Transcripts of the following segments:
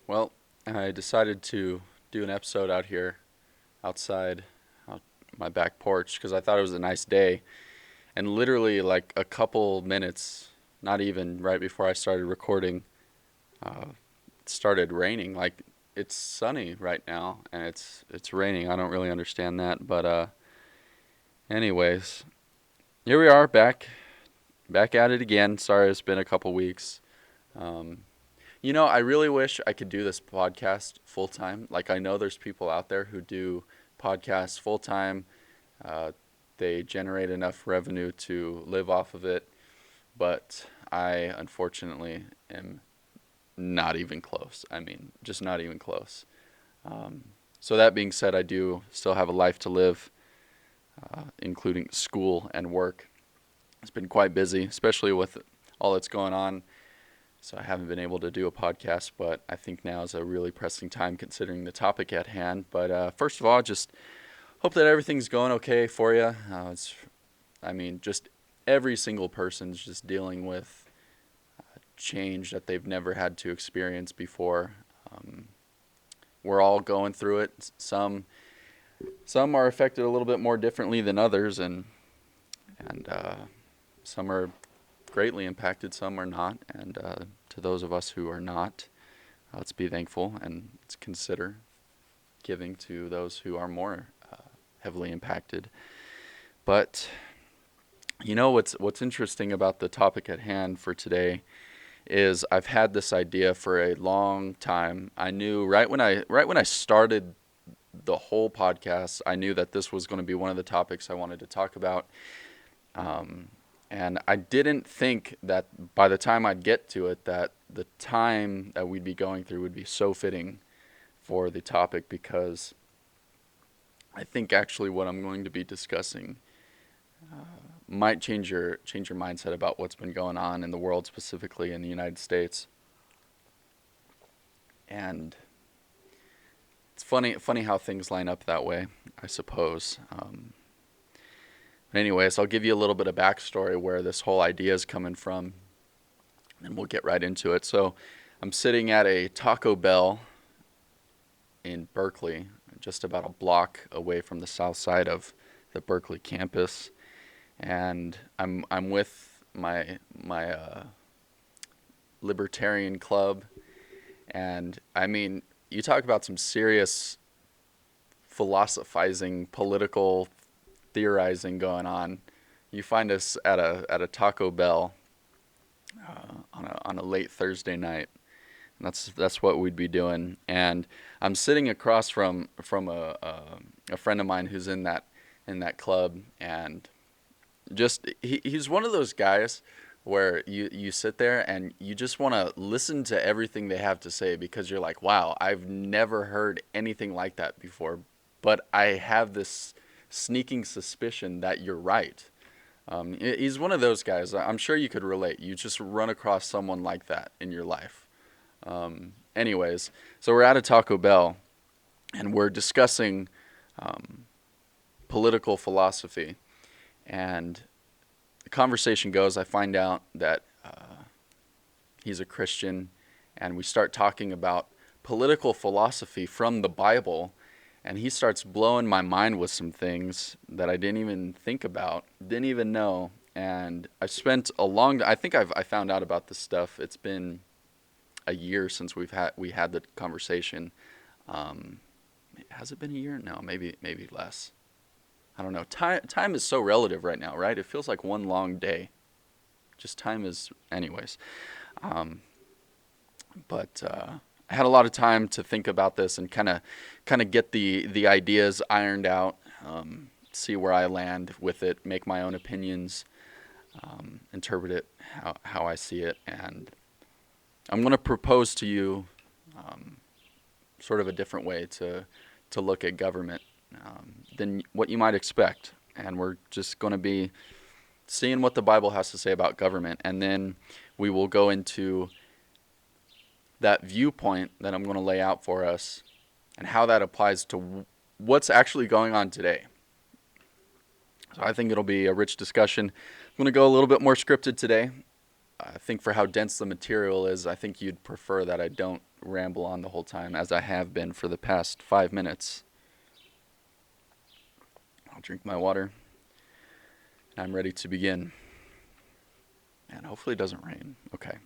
Well, I decided to do an episode out here outside my back porch because I thought it was a nice day. And literally, like a couple minutes, not even right before I started recording, it started raining. Like it's sunny right now, and it's raining. I don't really understand that, but anyways, here we are back at it again. Sorry, it's been a couple weeks. Um, I really wish I could do this podcast full time. Like, I know there's people out there who do podcasts full time. Uh, they generate enough revenue to live off of it, but I unfortunately am not even close. I mean, just not even close. Um, so, that being said, I do still have a life to live, including school and work. It's been quite busy, especially with all that's going on. So I haven't been able to do a podcast, but I think now is a really pressing time considering the topic at hand. But first of all, just hope that everything's going okay for you. Just every single person's just dealing with change that they've never had to experience before. Um, we're all going through it. Some are affected a little bit more differently than others, and some are greatly impacted, some are not. And to those of us who are not, let's be thankful and let's consider giving to those who are more heavily impacted. But what's interesting about the topic at hand for today is I've had this idea for a long time. I knew right when I started the whole podcast, I knew that this was going to be one of the topics I wanted to talk about. Um, and I didn't think that by the time I'd get to it, that the time that we'd be going through would be so fitting for the topic, because I think actually what I'm going to be discussing might change your mindset about what's been going on in the world, specifically in the United States. And it's funny how things line up that way, I suppose. But anyways, I'll give you a little bit of backstory where this whole idea is coming from, and we'll get right into it. So I'm sitting at a Taco Bell in Berkeley, just about a block away from the south side of the Berkeley campus, and I'm with my libertarian club, and I mean, you talk about some serious philosophizing, political theorizing going on. You find us at a Taco Bell on a late Thursday night. And that's what we'd be doing. And I'm sitting across from a friend of mine who's in that club, and he's one of those guys where you sit there and you just want to listen to everything they have to say, because you're like, wow, I've never heard anything like that before, but I have this sneaking suspicion that you're right. He's one of those guys. I'm sure you could relate. You just run across someone like that in your life. Anyways, so we're at a Taco Bell, and we're discussing political philosophy. And the conversation goes, I find out that he's a Christian, and we start talking about political philosophy from the Bible, and he starts blowing my mind with some things that I didn't even think about, didn't even know. And I spent I think I found out about this stuff. It's been a year since we had the conversation. Um, has it been a year? No, maybe less. I don't know. Time is so relative right now, right? It feels like one long day. Just time is, anyways. Um, but I had a lot of time to think about this and kind of get the ideas ironed out, see where I land with it, make my own opinions, interpret it how I see it, and I'm going to propose to you sort of a different way to look at government than what you might expect. And we're just going to be seeing what the Bible has to say about government, and then we will go into that viewpoint that I'm going to lay out for us and how that applies to what's actually going on today. So I think it'll be a rich discussion. I'm going to go a little bit more scripted today. I think for how dense the material is, I think you'd prefer that I don't ramble on the whole time, as I have been for the past 5 minutes. I'll drink my water. I'm ready to begin. And hopefully it doesn't rain. Okay.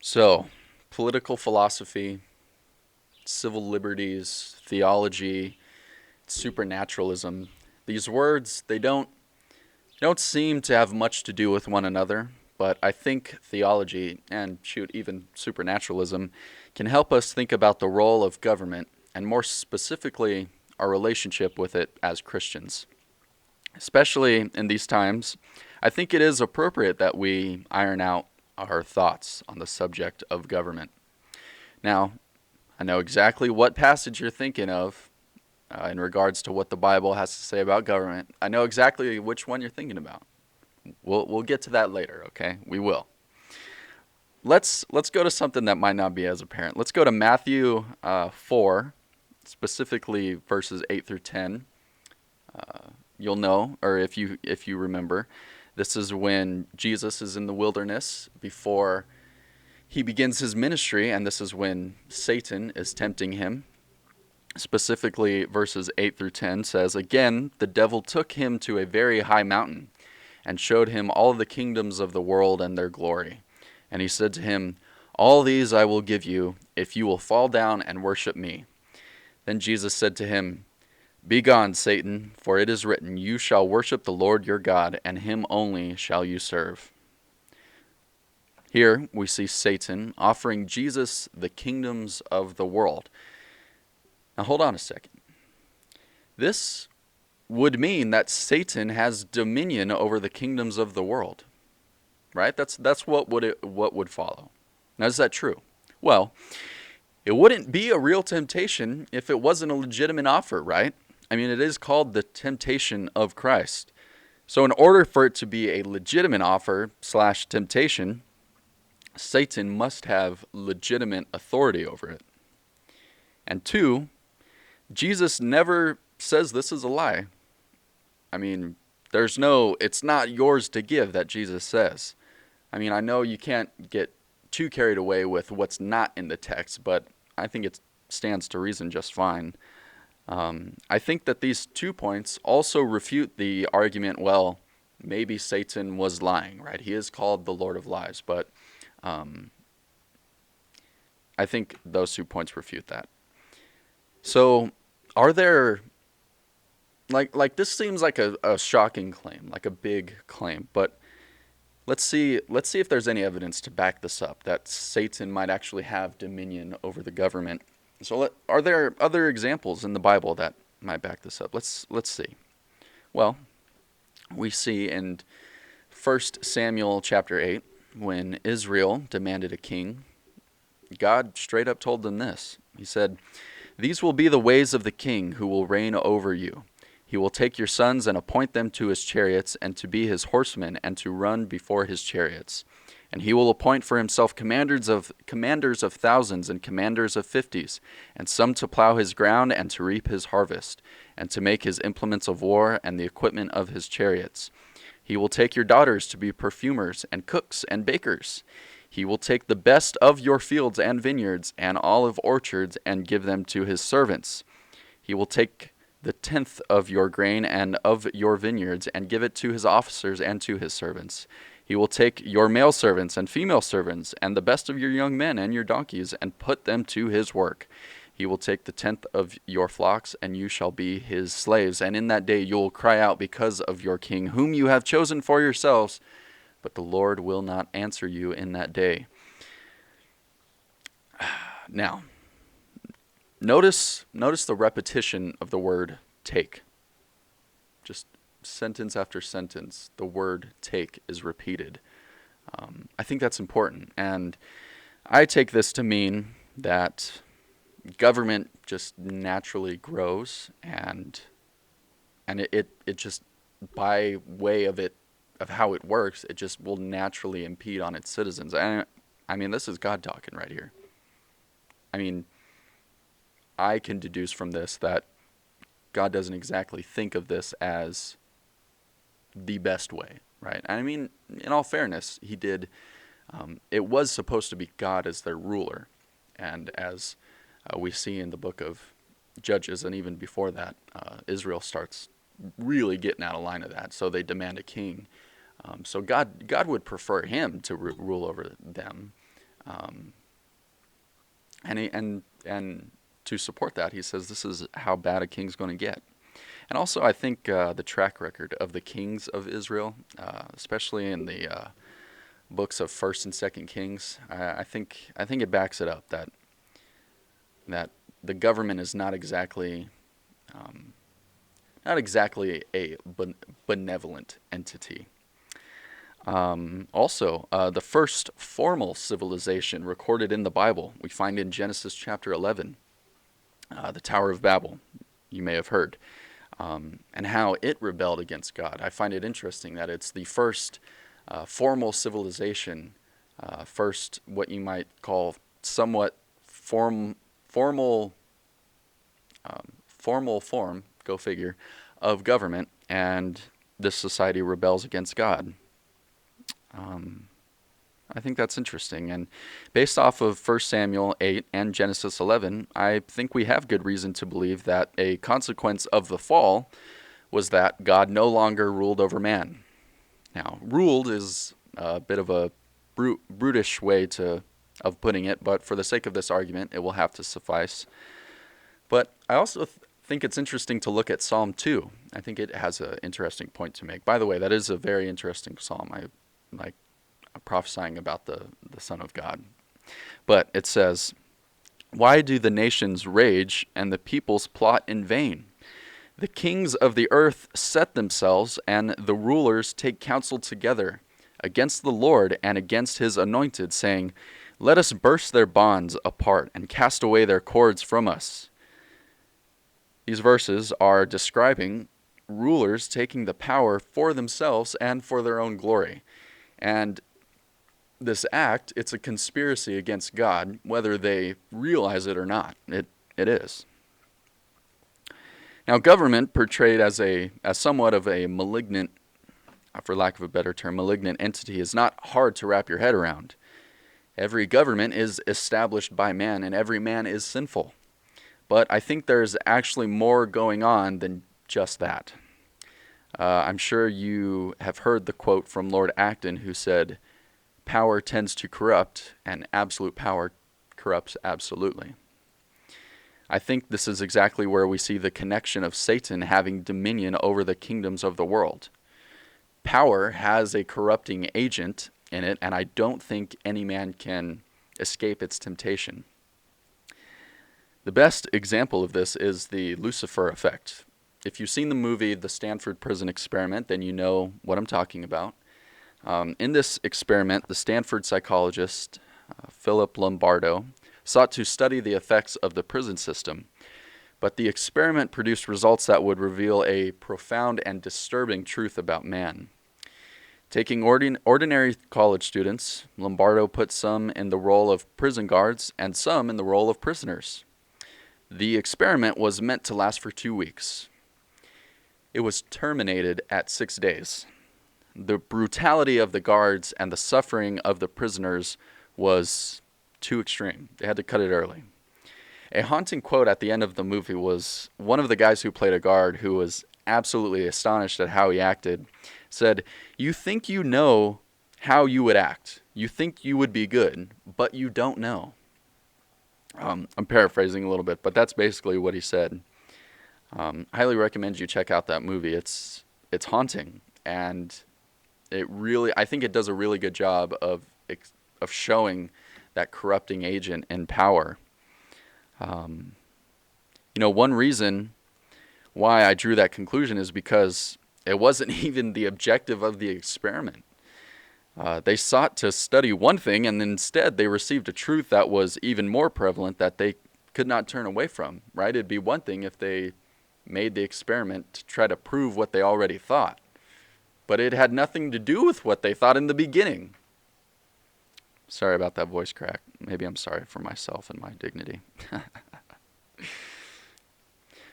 So, political philosophy, civil liberties, theology, supernaturalism. These words, they don't seem to have much to do with one another, but I think theology and even supernaturalism can help us think about the role of government and more specifically our relationship with it as Christians. Especially in these times, I think it is appropriate that we iron out our thoughts on the subject of government. Now, I know exactly what passage you're thinking of in regards to what the Bible has to say about government. I know exactly which one you're thinking about. We'll get to that later, okay? We will. Let's go to something that might not be as apparent. Let's go to Matthew 4, specifically verses 8 through 10. You'll know, or if you remember, this is when Jesus is in the wilderness before he begins his ministry, and this is when Satan is tempting him. Specifically, verses 8 through 10 says, "Again, the devil took him to a very high mountain and showed him all the kingdoms of the world and their glory. And he said to him, 'All these I will give you, if you will fall down and worship me.' Then Jesus said to him, 'Begone, Satan, for it is written, you shall worship the Lord your God, and him only shall you serve.'" Here we see Satan offering Jesus the kingdoms of the world. Now hold on a second. This would mean that Satan has dominion over the kingdoms of the world, right? That's what would follow. Now, is that true? Well, it wouldn't be a real temptation if it wasn't a legitimate offer, right? I mean, it is called the temptation of Christ. So in order for it to be a legitimate offer / temptation, Satan must have legitimate authority over it. And 2, Jesus never says this is a lie. I mean, it's not yours to give that Jesus says. I mean, I know you can't get too carried away with what's not in the text, but I think it stands to reason just fine. I think that these 2 points also refute the argument, well, maybe Satan was lying, right? He is called the Lord of Lies, but I think those 2 points refute that. So, are there, like this seems like a shocking claim, like a big claim, but let's see if there's any evidence to back this up, that Satan might actually have dominion over the government. So are there other examples in the Bible that might back this up? Let's see. Well, we see in 1 Samuel chapter 8, when Israel demanded a king, God straight up told them this. He said, "These will be the ways of the king who will reign over you. He will take your sons and appoint them to his chariots and to be his horsemen and to run before his chariots. And he will appoint for himself commanders of thousands and commanders of 50s, and some to plow his ground and to reap his harvest, and to make his implements of war and the equipment of his chariots. He will take your daughters to be perfumers and cooks and bakers. He will take the best of your fields and vineyards and olive orchards and give them to his servants. He will take the 10th of your grain and of your vineyards and give it to his officers and to his servants. He will take your male servants and female servants and the best of your young men and your donkeys and put them to his work. He will take the 10th of your flocks, and you shall be his slaves. And in that day you will cry out because of your king, whom you have chosen for yourselves, but the Lord will not answer you in that day." Now, notice the repetition of the word take. Just sentence after sentence, the word take is repeated. I think that's important, and I take this to mean that government just naturally grows, and it just, by way of how it works, it just will naturally impede on its citizens. And I mean, this is God talking right here. I mean, I can deduce from this that God doesn't exactly think of this as the best way, right? I mean, in all fairness, he did It was supposed to be God as their ruler. And as we see in the book of Judges, and even before that, Israel starts really getting out of line of that. So they demand a king. So God would prefer him to rule over them. Um, and to support that, he says this is how bad a king's going to get. And also, I think the track record of the kings of Israel, especially in the books of First and Second Kings, I think it backs it up that the government is not exactly a benevolent entity. Also, the first formal civilization recorded in the Bible we find in Genesis chapter 11, the Tower of Babel. You may have heard. And how it rebelled against God. I find it interesting that it's the first formal civilization, first what you might call somewhat formal form, go figure, of government, and this society rebels against God. I think that's interesting, and based off of 1 Samuel 8 and Genesis 11, I think we have good reason to believe that a consequence of the fall was that God no longer ruled over man. Now, ruled is a bit of a brutish way of putting it, but for the sake of this argument, it will have to suffice. But I also think it's interesting to look at Psalm 2. I think it has an interesting point to make. By the way, that is a very interesting psalm. I like prophesying about the Son of God. But it says, "Why do the nations rage and the peoples plot in vain? The kings of the earth set themselves, and the rulers take counsel together against the Lord and against his anointed, saying, 'Let us burst their bonds apart and cast away their cords from us.'" These verses are describing rulers taking the power for themselves and for their own glory. And this act, it's a conspiracy against God, whether they realize it or not. It is. Now, government portrayed as somewhat of a malignant, for lack of a better term, malignant entity is not hard to wrap your head around. Every government is established by man, and every man is sinful. But I think there's actually more going on than just that. I'm sure you have heard the quote from Lord Acton, who said, "Power tends to corrupt, and absolute power corrupts absolutely." I think this is exactly where we see the connection of Satan having dominion over the kingdoms of the world. Power has a corrupting agent in it, and I don't think any man can escape its temptation. The best example of this is the Lucifer effect. If you've seen the movie The Stanford Prison Experiment, then you know what I'm talking about. In this experiment, the Stanford psychologist, Philip Lombardo, sought to study the effects of the prison system, but the experiment produced results that would reveal a profound and disturbing truth about man. Taking ordinary college students, Lombardo put some in the role of prison guards and some in the role of prisoners. The experiment was meant to last for 2 weeks. It was terminated at 6 days. The brutality of the guards and the suffering of the prisoners was too extreme. They had to cut it early. A haunting quote at the end of the movie was one of the guys who played a guard, who was absolutely astonished at how he acted, said, "You think you know how you would act. You think you would be good, but you don't know." I'm paraphrasing a little bit, but that's basically what he said. Highly recommend you check out that movie. It's haunting, and I think it does a really good job of showing that corrupting agent in power. One reason why I drew that conclusion is because it wasn't even the objective of the experiment. They sought to study one thing, and instead they received a truth that was even more prevalent that they could not turn away from, right? It'd be one thing if they made the experiment to try to prove what they already thought, but it had nothing to do with what they thought in the beginning. Sorry about that voice crack. Maybe I'm sorry for myself and my dignity.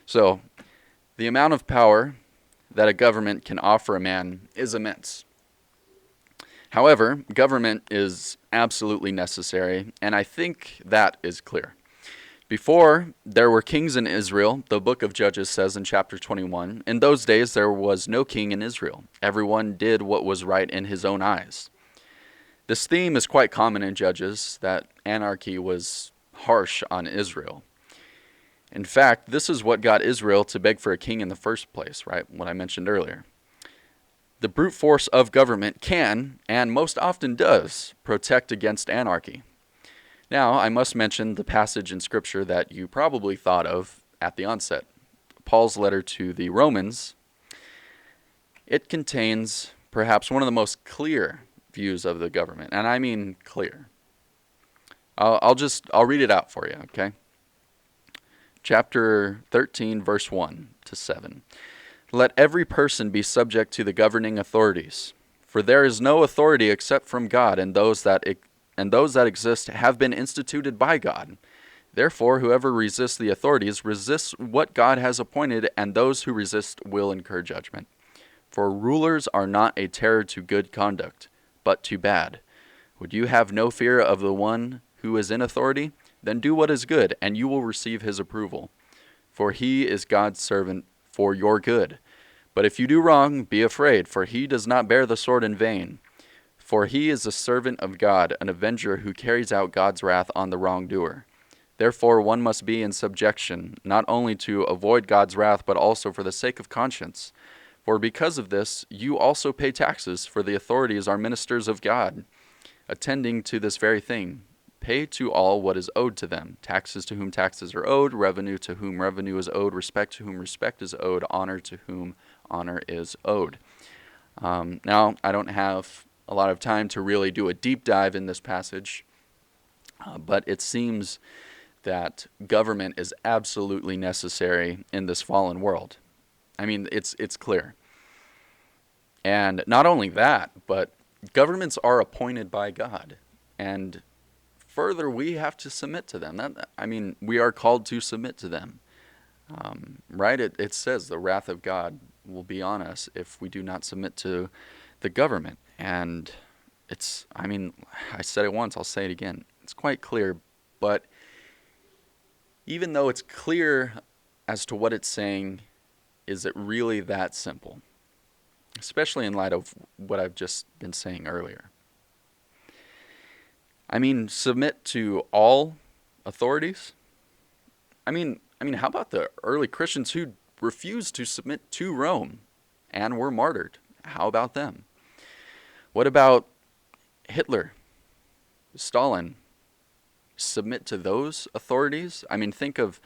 So, the amount of power that a government can offer a man is immense. However, government is absolutely necessary, and I think that is clear. Before there were kings in Israel, the book of Judges says in chapter 21, in those days there was no king in Israel. Everyone did what was right in his own eyes. This theme is quite common in Judges, that anarchy was harsh on Israel. In fact, this is what got Israel to beg for a king in the first place, right? What I mentioned earlier. The brute force of government can, and most often does, protect against anarchy. Now, I must mention the passage in Scripture that you probably thought of at the onset. Paul's letter to the Romans. It contains perhaps one of the most clear views of the government, and I mean clear. I'll read it out for you, okay? Chapter 13, verse 1 to 7. Let every person be subject to the governing authorities, for there is no authority except from God, and those that exist have been instituted by God. Therefore, whoever resists the authorities resists what God has appointed, and those who resist will incur judgment. For rulers are not a terror to good conduct, but to bad. Would you have no fear of the one who is in authority? Then do what is good, and you will receive his approval. For he is God's servant for your good. But if you do wrong, be afraid, for he does not bear the sword in vain. For he is a servant of God, an avenger who carries out God's wrath on the wrongdoer. Therefore one must be in subjection, not only to avoid God's wrath, but also for the sake of conscience. For because of this, you also pay taxes, for the authorities are ministers of God, attending to this very thing. Pay to all what is owed to them, taxes to whom taxes are owed, revenue to whom revenue is owed, respect to whom respect is owed, honor to whom honor is owed. Now, I don't have a lot of time to really do a deep dive in this passage, but it seems that government is absolutely necessary in this fallen world. I mean, it's clear. And not only that, but governments are appointed by God. And further, we have to submit to them. We are called to submit to them. Right? It says the wrath of God will be on us if we do not submit to the government. And I said it once, I'll say it again. It's quite clear, but even though it's clear as to what it's saying, is it really that simple? Especially in light of what I've just been saying earlier. Submit to all authorities? How about the early Christians who refused to submit to Rome and were martyred? How about them? What about Hitler, Stalin? Submit to those authorities? Think of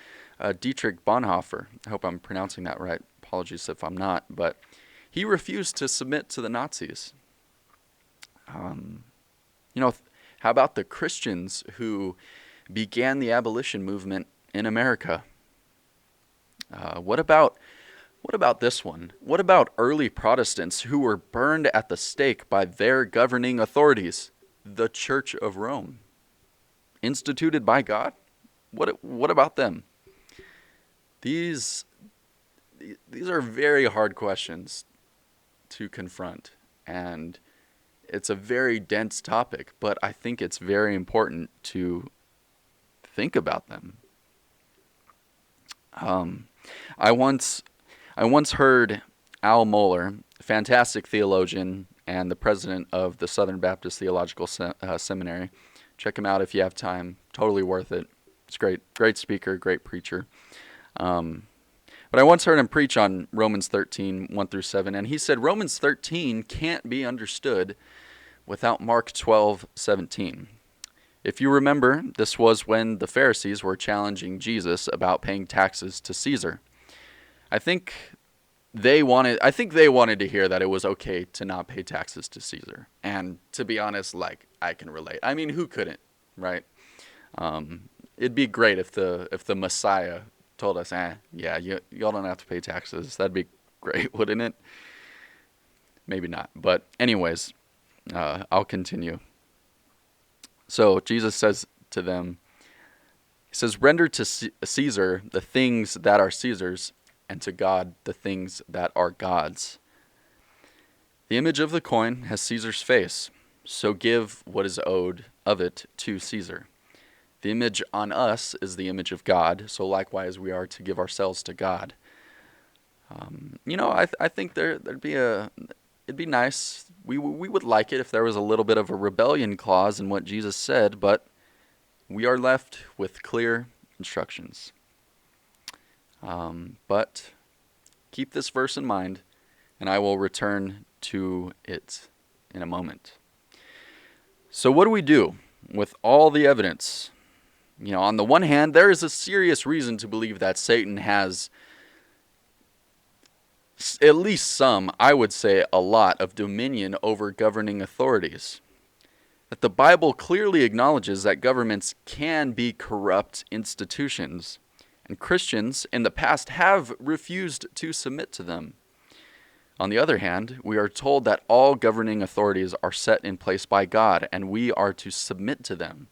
Dietrich Bonhoeffer. I hope I'm pronouncing that right. Apologies if I'm not. But he refused to submit to the Nazis. How about the Christians who began the abolition movement in America? What about this one? What about early Protestants who were burned at the stake by their governing authorities, the Church of Rome, instituted by God? What about them? These are very hard questions to confront, and it's a very dense topic, but I think it's very important to think about them. I once heard Al Mohler, a fantastic theologian and the president of the Southern Baptist Theological Seminary. Check him out if you have time. Totally worth it. It's great speaker, great preacher. But I once heard him preach on Romans 13, 1 through 7, and he said Romans 13 can't be understood without Mark 12, 17. If you remember, this was when the Pharisees were challenging Jesus about paying taxes to Caesar. I think they wanted to hear that it was okay to not pay taxes to Caesar. And to be honest, I can relate. Who couldn't, right? It'd be great if the Messiah told us, y'all don't have to pay taxes. That'd be great, wouldn't it? Maybe not. But anyways, I'll continue. So Jesus says to them, he says, render to Caesar the things that are Caesar's, and to God the things that are God's. The image of the coin has Caesar's face, So give what is owed of it to Caesar. The image on us is the image of God, so likewise we are to give ourselves to God. I think it'd be nice. We would like it if there was a little bit of a rebellion clause in what Jesus said, but we are left with clear instructions. But keep this verse in mind, and I will return to it in a moment. So what do we do with all the evidence? On the one hand, there is a serious reason to believe that Satan has at least some, I would say a lot, of dominion over governing authorities. That the Bible clearly acknowledges that governments can be corrupt institutions, and Christians in the past have refused to submit to them. On the other hand, we are told that all governing authorities are set in place by God, and we are to submit to them.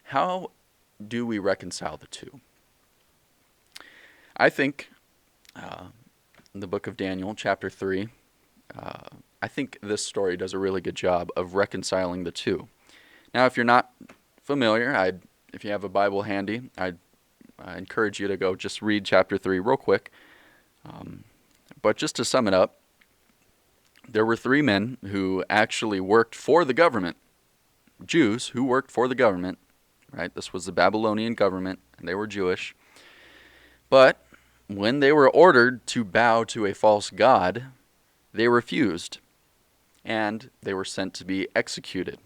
How do we reconcile the two? I think in the book of Daniel, chapter 3, I think this story does a really good job of reconciling the two. Now, if you're not familiar, if you have a Bible handy, I encourage you to go just read chapter 3 real quick. But just to sum it up, there were 3 men who actually worked for the government, Jews who worked for the government, right? This was the Babylonian government, and they were Jewish. But when they were ordered to bow to a false god, they refused, and they were sent to be executed.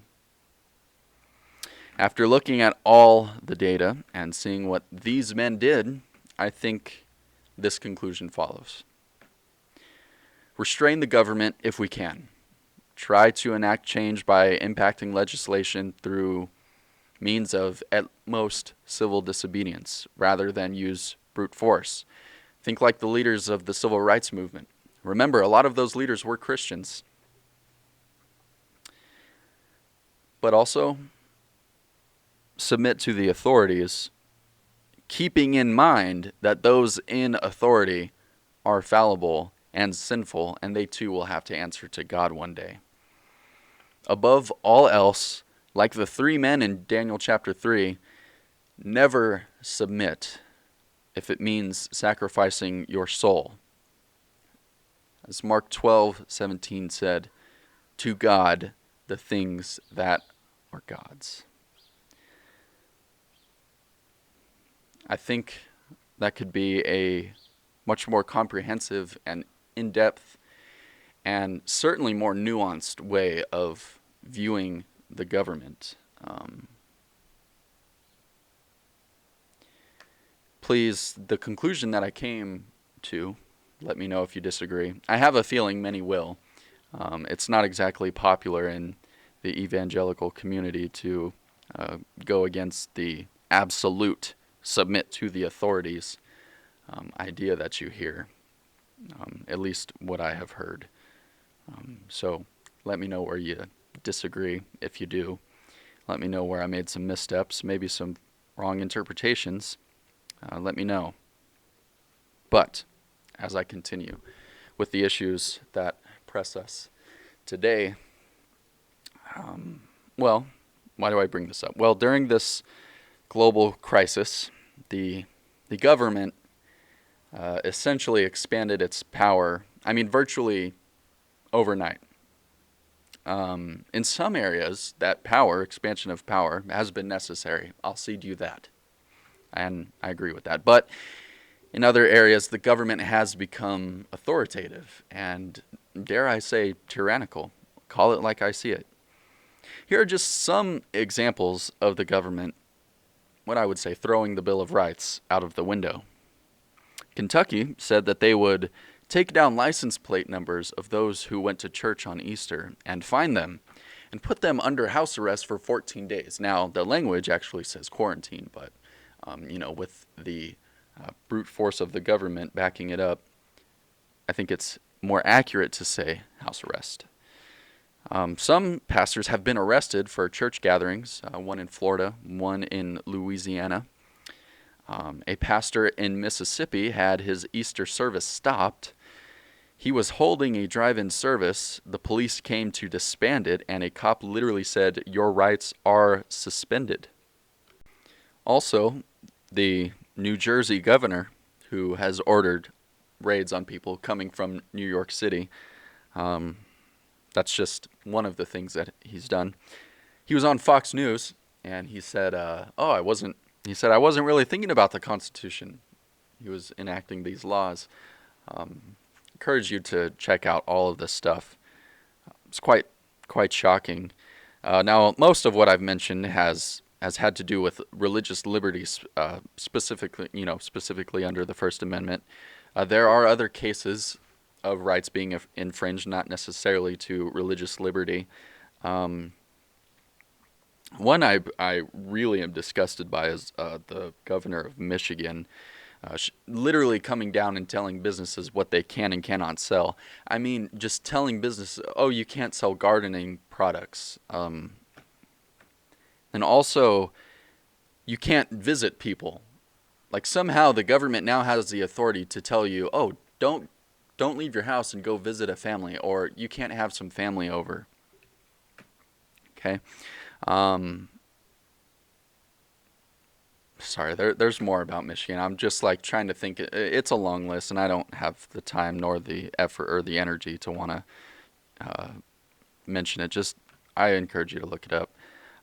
After looking at all the data and seeing what these men did, I think this conclusion follows. Restrain the government if we can. Try to enact change by impacting legislation through means of, at most, civil disobedience, rather than use brute force. Think like the leaders of the civil rights movement. Remember, a lot of those leaders were Christians. But also, submit to the authorities, keeping in mind that those in authority are fallible and sinful, and they too will have to answer to God one day. Above all else, like the 3 men in Daniel chapter 3, never submit if it means sacrificing your soul. As Mark 12:17 said, to God the things that are God's. I think that could be a much more comprehensive and in-depth and certainly more nuanced way of viewing the government. Please, the conclusion that I came to, let me know if you disagree. I have a feeling many will. It's not exactly popular in the evangelical community to go against the absolute submit to the authorities idea that you hear, at least what I have heard. So let me know where you disagree, if you do. Let me know where I made some missteps, maybe some wrong interpretations. Let me know. But as I continue with the issues that press us today, why do I bring this up? Well, during this global crisis, the government essentially expanded its power, virtually overnight. In some areas, that expansion of power, has been necessary. I'll cede you that. And I agree with that. But in other areas, the government has become authoritative and, dare I say, tyrannical. Call it like I see it. Here are just some examples of the government, what I would say, throwing the Bill of Rights out of the window. Kentucky said that they would take down license plate numbers of those who went to church on Easter and fine them and put them under house arrest for 14 days. Now, the language actually says quarantine, but, with the brute force of the government backing it up, I think it's more accurate to say house arrest. Some pastors have been arrested for church gatherings, one in Florida, one in Louisiana. A pastor in Mississippi had his Easter service stopped. He was holding a drive-in service. The police came to disband it, and a cop literally said, "Your rights are suspended." Also, the New Jersey governor, who has ordered raids on people coming from New York City, that's just one of the things that he's done. He was on Fox News, and he said, He said, "I wasn't really thinking about the Constitution." He was enacting these laws. Encourage you to check out all of this stuff. It's quite shocking. Now, most of what I've mentioned has had to do with religious liberties, specifically under the First Amendment. There are other cases of rights being infringed, not necessarily to religious liberty. One I really am disgusted by is the governor of Michigan, literally coming down and telling businesses what they can and cannot sell. I mean, just telling businesses, "Oh, you can't sell gardening products," and also you can't visit people. Like somehow the government now has the authority to tell you, "Oh, don't leave your house and go visit a family," or "You can't have some family over." Okay. Sorry, there's more about Michigan. I'm just like trying to think. It's a long list, and I don't have the time nor the effort or the energy to want to mention it. Just I encourage you to look it up.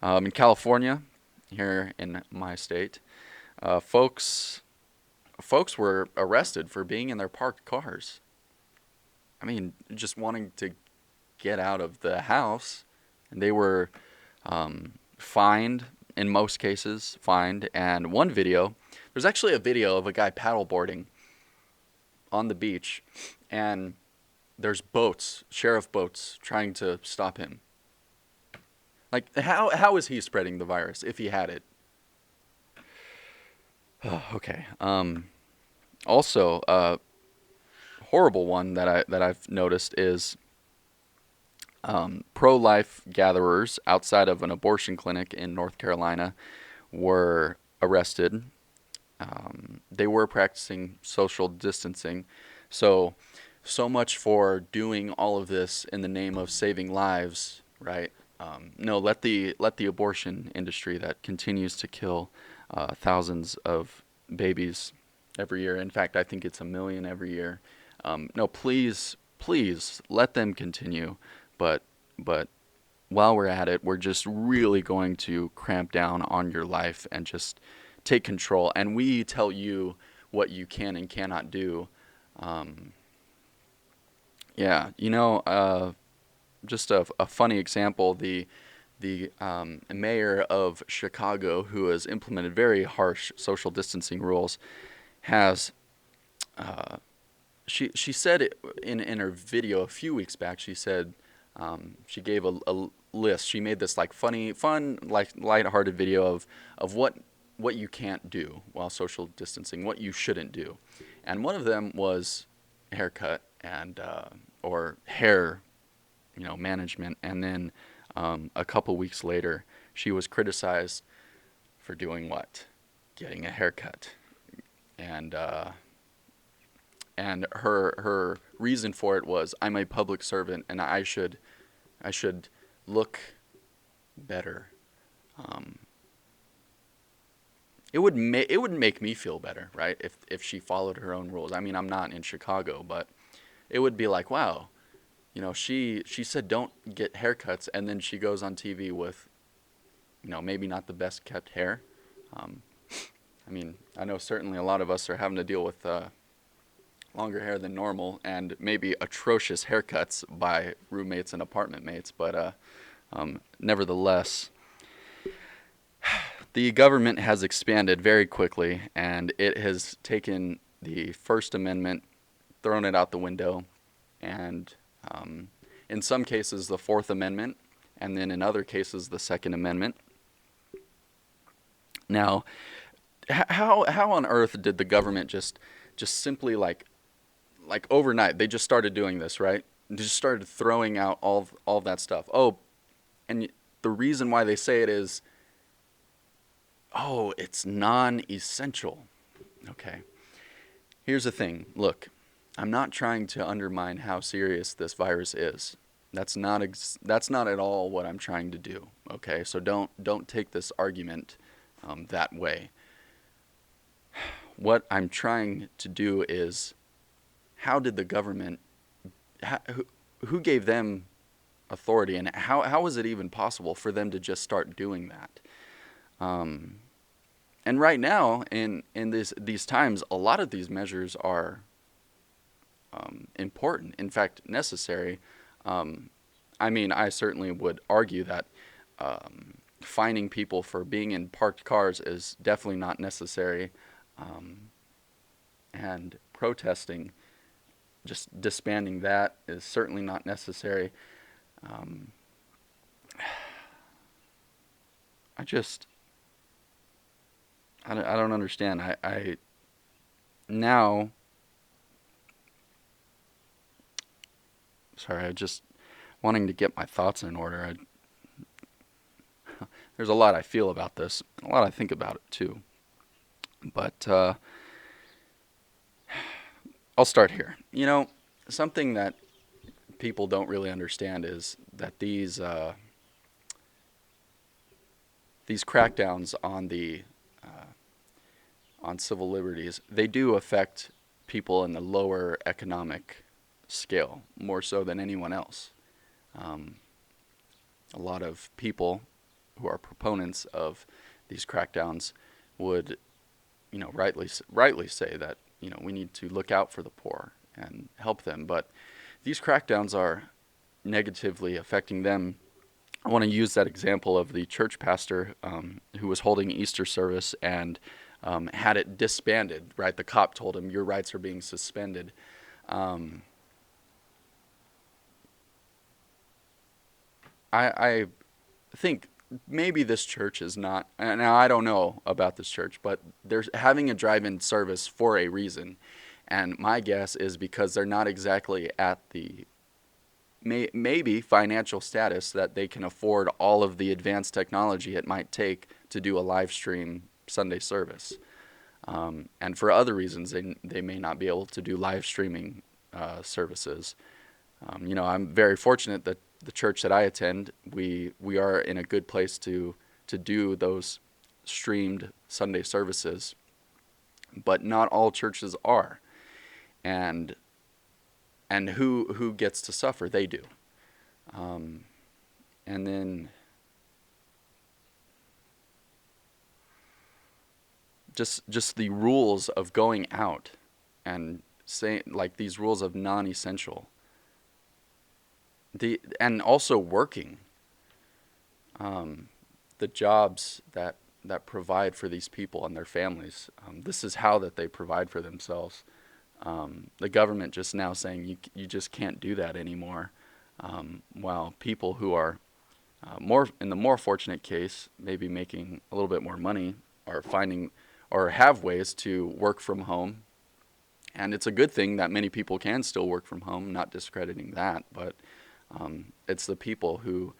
In California, here in my state, folks were arrested for being in their parked cars. I mean, just wanting to get out of the house, and they were fined. In most cases, fined. And one video, there's actually a video of a guy paddleboarding on the beach, and there's boats, sheriff boats, trying to stop him. Like, how is he spreading the virus if he had it? Okay. Also, horrible one that I've noticed is pro-life gatherers outside of an abortion clinic in North Carolina were arrested. They were practicing social distancing. So much for doing all of this in the name of saving lives, right? No, let the abortion industry that continues to kill thousands of babies every year. In fact, I think it's 1 million every year. No, please let them continue. But while we're at it, we're just really going to cramp down on your life and just take control. And we tell you what you can and cannot do. Just a funny example, the mayor of Chicago, who has implemented very harsh social distancing rules, has she said in her video a few weeks back, she said, she gave a list. She made this like fun, like lighthearted video of what you can't do while social distancing, what you shouldn't do, and one of them was haircut and or hair, management. And then a couple weeks later, she was criticized for doing what? Getting a haircut, and her reason for it was, "I'm a public servant and I should look better." It would make me feel better, right? If she followed her own rules. I mean, I'm not in Chicago, but it would be like, wow, she said don't get haircuts, and then she goes on TV with, maybe not the best kept hair. I mean, I know certainly a lot of us are having to deal with longer hair than normal, and maybe atrocious haircuts by roommates and apartment mates, but nevertheless, the government has expanded very quickly, and it has taken the First Amendment, thrown it out the window, and in some cases the Fourth Amendment, and then in other cases the Second Amendment. Now, how on earth did the government just simply like overnight, they just started doing this, right? They just started throwing out all that stuff. Oh, and the reason why they say it is, it's non-essential. Okay. Here's the thing. Look, I'm not trying to undermine how serious this virus is. That's not at all what I'm trying to do. Okay, so don't take this argument that way. What I'm trying to do is, how did the government, who gave them authority, and how is it even possible for them to just start doing that? Um, and right now, in these times, a lot of these measures are important, in fact, necessary. Um, I mean, I certainly would argue that fining people for being in parked cars is definitely not necessary, um, and protesting, just disbanding that, is certainly not necessary. Um, I just, I don't understand. I now, sorry, I just wanting to get my thoughts in order. There's a lot I feel about this, a lot I think about it too. But I'll start here. Something that people don't really understand is that these crackdowns on civil liberties, they do affect people in the lower economic scale more so than anyone else. Um, a lot of people who are proponents of these crackdowns would, rightly say that we need to look out for the poor and help them, but these crackdowns are negatively affecting them. I want to use that example of the church pastor who was holding Easter service and had it disbanded. Right, the cop told him, "Your rights are being suspended." Um, I think maybe this church is not. Now I don't know about this church, but they're having a drive-in service for a reason, and my guess is because they're not exactly at the maybe financial status that they can afford all of the advanced technology it might take to do a live stream Sunday service. And for other reasons, they may not be able to do live streaming services. I'm very fortunate that the church that I attend, we are in a good place to do those streamed Sunday services, but not all churches are. And who gets to suffer? They do. Um, and then just the rules of going out and say, like, these rules of non-essential, and also working, the jobs that provide for these people and their families. This is how that they provide for themselves. The government just now saying you just can't do that anymore. While people who are more in the more fortunate case, maybe making a little bit more money, are finding or have ways to work from home. And it's a good thing that many people can still work from home, not discrediting that, but it's the people who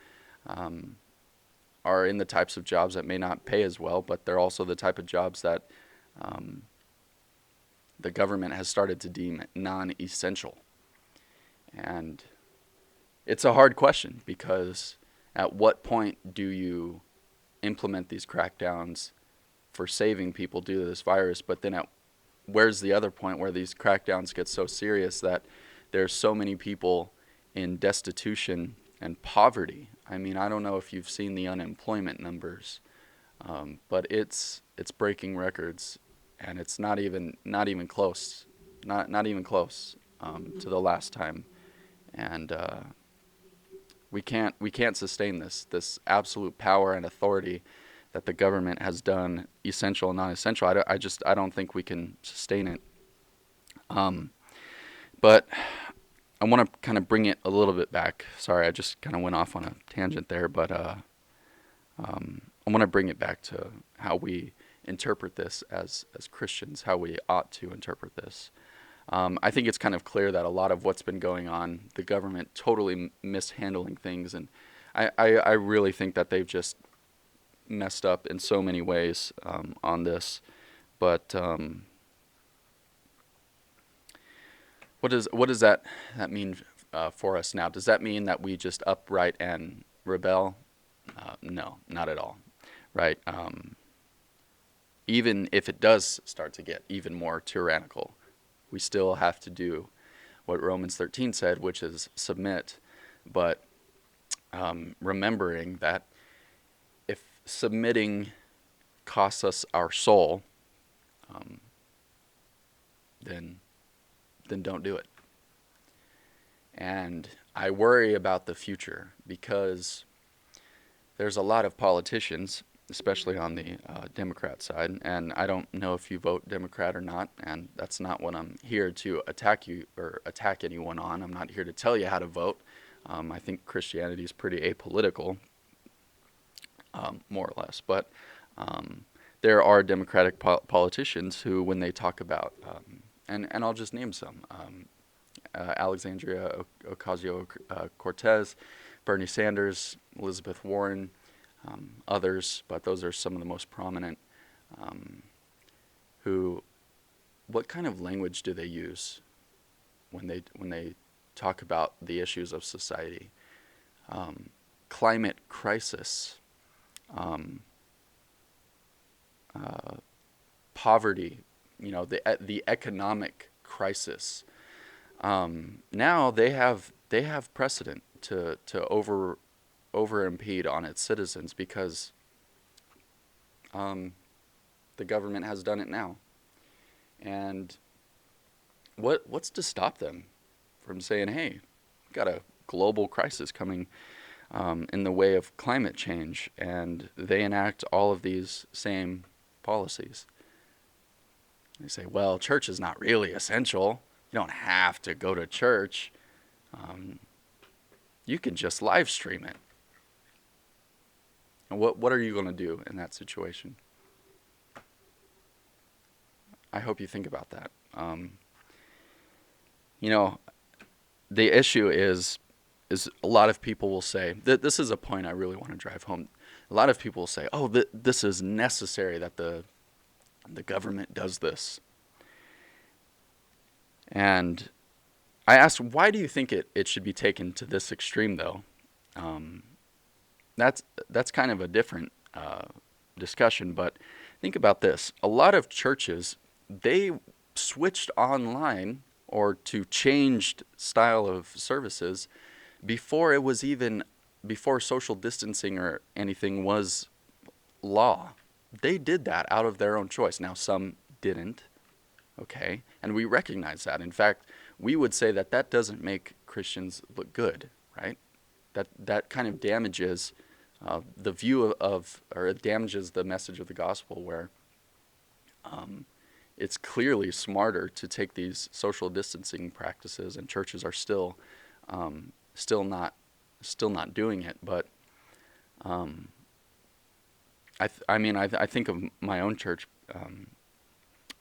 are in the types of jobs that may not pay as well, but they're also the type of jobs that the government has started to deem non-essential. And it's a hard question, because at what point do you implement these crackdowns for saving people due to this virus, but then where's the other point where these crackdowns get so serious that there's so many people in destitution and poverty? I mean, I don't know if you've seen the unemployment numbers, but it's breaking records, and it's not even close, not even close to the last time, and we can't sustain this absolute power and authority that the government has done essential and non-essential. I don't think we can sustain it. But I want to kind of bring it a little bit back. Sorry, I just kind of went off on a tangent there, but I want to bring it back to how we interpret this as Christians, how we ought to interpret this. I think it's kind of clear that a lot of what's been going on, the government totally mishandling things, and I really think that they've just messed up in so many ways on this. But What does that mean for us now? Does that mean that we just upright and rebel? No, not at all. Right? Even if it does start to get even more tyrannical, we still have to do what Romans 13 said, which is submit. But remembering that if submitting costs us our soul, um, then don't do it. And I worry about the future because there's a lot of politicians, especially on the Democrat side, and I don't know if you vote Democrat or not, and that's not what I'm here to attack you or attack anyone on. I'm not here to tell you how to vote. I think Christianity is pretty apolitical, more or less, but um, there are Democratic politicians who, when they talk about, and I'll just name some, Alexandria Ocasio-Cortez, Bernie Sanders, Elizabeth Warren, others, but those are some of the most prominent. Um, who, what kind of language do they use when they talk about the issues of society? Um, Climate crisis, um, uh, poverty, the economic crisis. Now they have precedent to over impede on its citizens because um, the government has done it now. And what's to stop them from saying, "Hey, we've got a global crisis coming in the way of climate change," and they enact all of these same policies? They say, "Well, church is not really essential. You don't have to go to church. Um, you can just live stream it." And what are you going to do in that situation? I hope you think about that. You know, the issue is a lot of people will say that this is a point I really want to drive home. A lot of people will say, "Oh, this is necessary that the government does this." And I asked, why do you think it should be taken to this extreme, though? Um, that's kind of a different discussion, but think about this. A lot of churches, they switched online or to changed style of services before it was even before social distancing or anything was law. They did that out of their own choice. Now some didn't, okay? And we recognize that. In fact, we would say that that doesn't make Christians look good, right? That kind of damages the view of, or it damages the message of the gospel, where it's clearly smarter to take these social distancing practices, and churches are still not doing it. But I think of my own church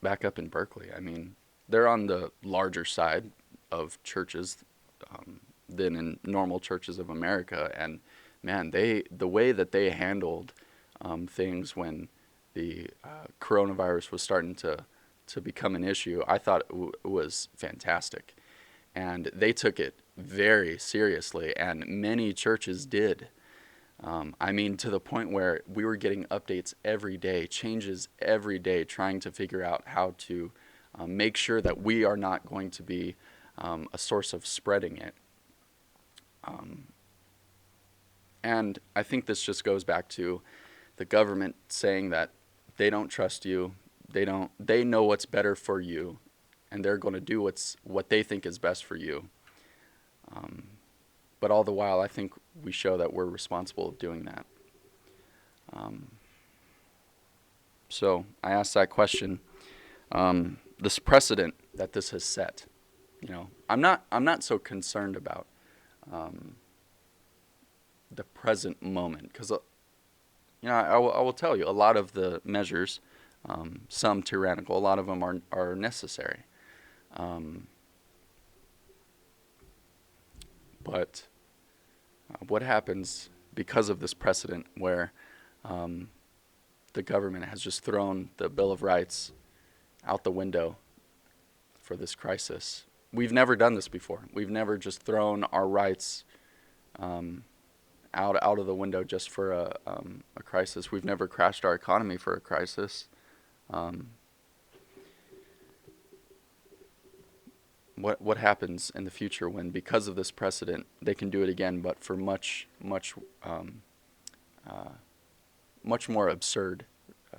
back up in Berkeley. I mean, they're on the larger side of churches than in normal churches of America, and man, the way that they handled things when the coronavirus was starting to become an issue, I thought was fantastic. And they took it very seriously, and many churches did. I mean, to the point where we were getting updates every day, changes every day, trying to figure out how to make sure that we are not going to be a source of spreading it. And I think this just goes back to the government saying that they don't trust you, they know what's better for you, and they're going to do what they think is best for you. But all the while, I think we show that we're responsible of doing that. So I asked that question. This precedent that this has set, I'm not so concerned about the present moment, because I will tell you, a lot of the measures, some tyrannical, a lot of them are necessary. But what happens because of this precedent where the government has just thrown the Bill of Rights out the window for this crisis? we've never done this before. We've never just thrown our rights out of the window just for a crisis. We've never crashed our economy for a crisis. Um, what happens in the future when, because of this precedent, they can do it again, but for uh, much more absurd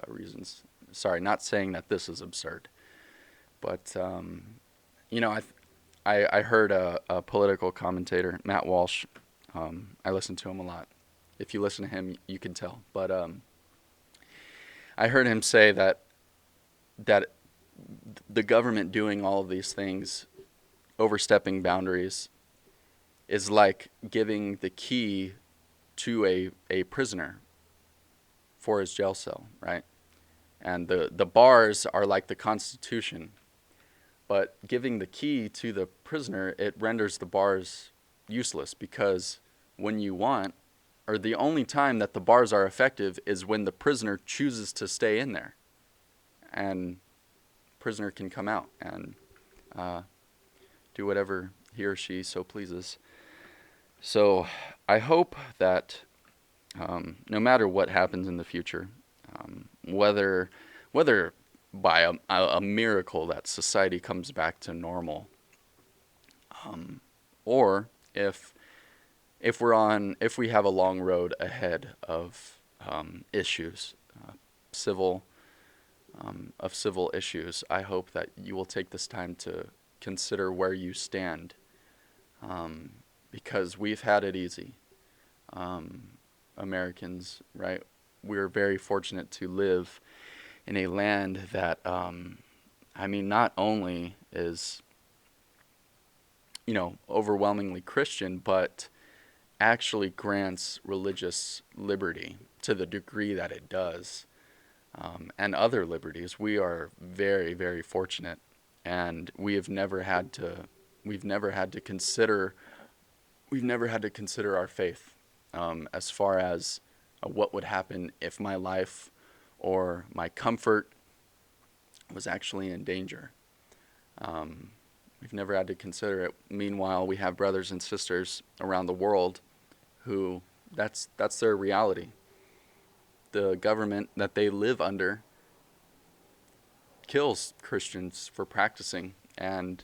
reasons? Sorry, not saying that this is absurd, but you know, I heard a political commentator, Matt Walsh. I listen to him a lot. If you listen to him, you can tell. But I heard him say that the government doing all of these things, overstepping boundaries, is like giving the key to a prisoner for his jail cell, right? And the bars are like the Constitution. But giving the key to the prisoner, it renders the bars useless, because when you want, or the only time that the bars are effective is when the prisoner chooses to stay in there. And prisoner can come out and do whatever he or she so pleases. So I hope that no matter what happens in the future, whether by a miracle that society comes back to normal, or if we have a long road ahead of issues, civil civil issues, I hope that you will take this time to consider where you stand, because we've had it easy. Americans, right? We're very fortunate to live in a land that, not only is, overwhelmingly Christian, but actually grants religious liberty to the degree that it does, and other liberties. We are very, very fortunate, and we've never had to consider our faith, as far as what would happen if my life or my comfort was actually in danger. We've never had to consider it. Meanwhile, we have brothers and sisters around the world who that's their reality. The government that they live under kills Christians for practicing, and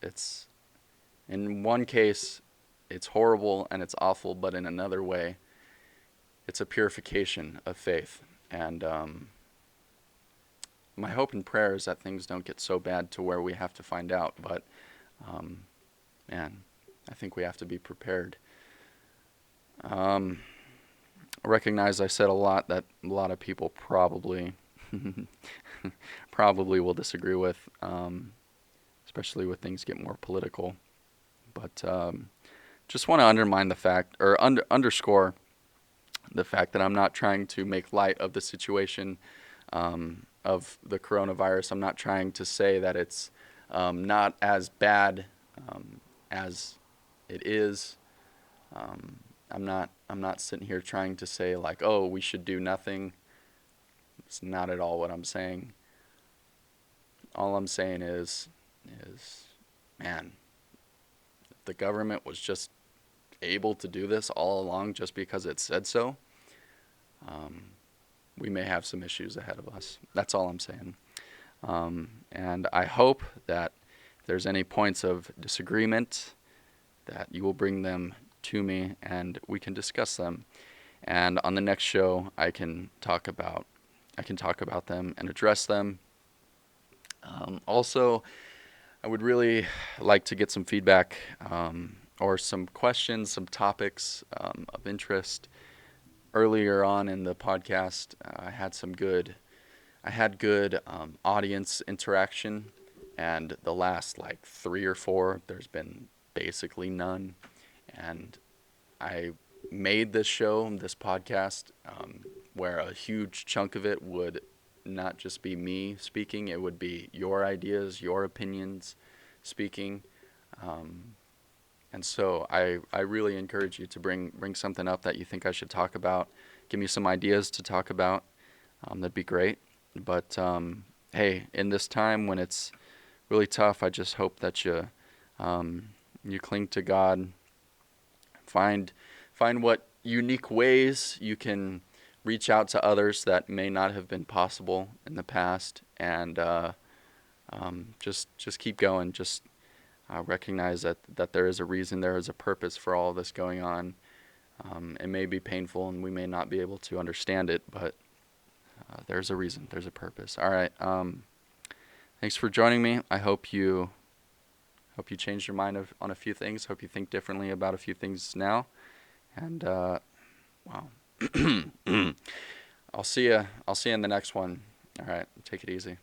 it's, in one case it's horrible and it's awful, but in another way it's a purification of faith. And my hope and prayer is that things don't get so bad to where we have to find out, but I think we have to be prepared. I recognize I said a lot that a lot of people probably will disagree with, especially when things get more political. But just want to underscore the fact that I'm not trying to make light of the situation of the coronavirus. I'm not trying to say that it's not as bad as it is. I'm not sitting here trying to say like, oh, we should do nothing. It's not at all what I'm saying. All I'm saying is, man, if the government was just able to do this all along just because it said so, we may have some issues ahead of us. That's all I'm saying. And I hope that if there's any points of disagreement, that you will bring them to me and we can discuss them. And on the next show, I can talk about them and address them. Also, I would really like to get some feedback, or some questions, some topics of interest. Earlier on in the podcast, I had good audience interaction, and the last like 3 or 4, there's been basically none. And I made this podcast, where a huge chunk of it would not just be me speaking, it would be your ideas, your opinions speaking. And so I really encourage you to bring something up that you think I should talk about. Give me some ideas to talk about. That'd be great. But hey, in this time when it's really tough, I just hope that you cling to God, find find what unique ways you can reach out to others that may not have been possible in the past, and just keep going. Just recognize that there is a reason, there is a purpose for all of this going on. It may be painful, and we may not be able to understand it, but there's a reason, there's a purpose. All right. Thanks for joining me. I hope you changed your mind on a few things. Hope you think differently about a few things now. And wow. I'll see you in the next one. All right. Take it easy.